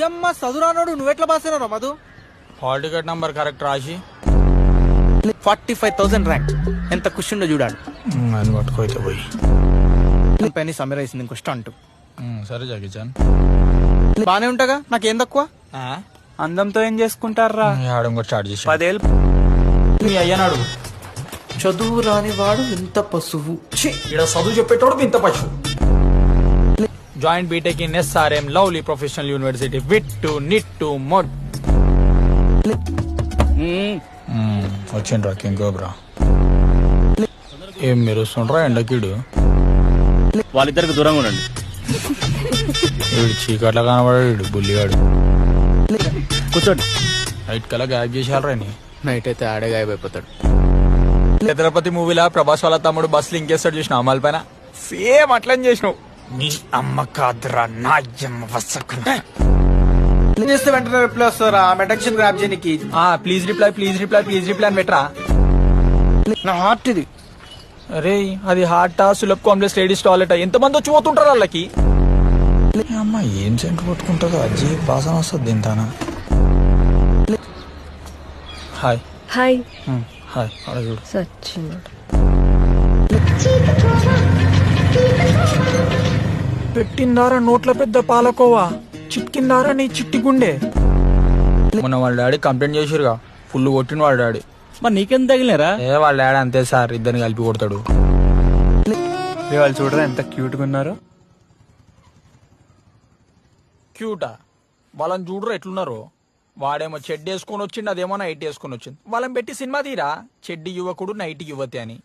యమ్మ చదురానోడు నువ్వెట్లా పాసినారా Madhu? Hall ticket number correct రాసి 45,000 ర్యాంక్. ఎంత కుషుండో చూడాడు. అని పట్టుకోయితే పోయి పైన సమీర వేసింది ఇంకో స్టంట్. సరే జాకిచాన్ బానే ఉంటాగా, నాకేం తక్కువ? అందంతో ఏం చేసుకుంటారా? ఆడం కూడా స్టార్ట్ చేసి 10 ఏళ్ళు మీ అయ్యనాడు చదువు రాని వాడు ఇంత పశువు. ఇక్కడ చదువు చెప్పేటోడు ఇంత పశువు. Joined BTech in SRM Lovely Professional University VIT NIT మొట్ వచ్చిండ్రా కింగ్ కోబ్రా. ఏం మెరుస్తుండ్రా ఎండకీడు? వాళ్ళిద్దరికి దూరంగా ఉండండి. వీడు చీకట్లా కనబడాడు బుల్లిగాడు. కూర్చోండి. నైట్ కల్లా గ్యాప్ చేసేయాలరా నీ. నైట్ అయితే ఆడే గాయపోతాడు. ఛత్రపతి మూవీలా ప్రభాస్ వాళ్ళ తమ్ముడు బస్సులు ఇంకేస్తాడు చూసిన అమ్మాయిల పైన సేమ్ అట్లని చేసినావు. నీ అమ్మ కాదురా నా అమ్మ వసకు. ఏం చేస్తే వెంటనే రిప్లై వస్తారా? ఆమె అటెన్షన్ గ్రాప్ చేయడానికి. Please reply please reply please reply అని పెట్టరా. నా హార్ట్ ఇది. అరే అది హార్టా సులభ్ కాంప్లెక్స్ లేడీస్ టాయిలెట్ ఎంతమంది వచ్చి పోతుంటారు వాళ్ళకి. అమ్మ ఏం సెంటర్ కొట్టుకుంటుందో అజ్జి వాసన వస్తుంది తింటానా. Hi hi. హాయ్ అడుగు. సచ్చినోడు. పెట్టిందారా నోట్ల పెద్ద పాలకోవా, చిట్కిందారా నీ చిట్టి గుండె. మొన్న వాళ్ళ డాడీ కంప్లైంట్ చేసిరుగా, ఫుల్ కొట్టిన వాళ్ళ డాడీ. మరి నీకెంత తగిలినారా? వాళ్ళ డాడీ అంతే సార్, ఇద్దరిని కలిపి కొడతాడు. వాళ్ళు చూడరా ఎంత క్యూట్ గా ఉన్నారు. క్యూటా? వాళ్ళని చూడరు ఎట్లున్నారు. వాడేమో చెడ్డి వేసుకొని వచ్చిండు, అదేమో నైట్ వేసుకొని వచ్చింది. వాళ్ళని పెట్టి సినిమా తీరా చెడ్డి యువకుడు నైట్ యువతి అని.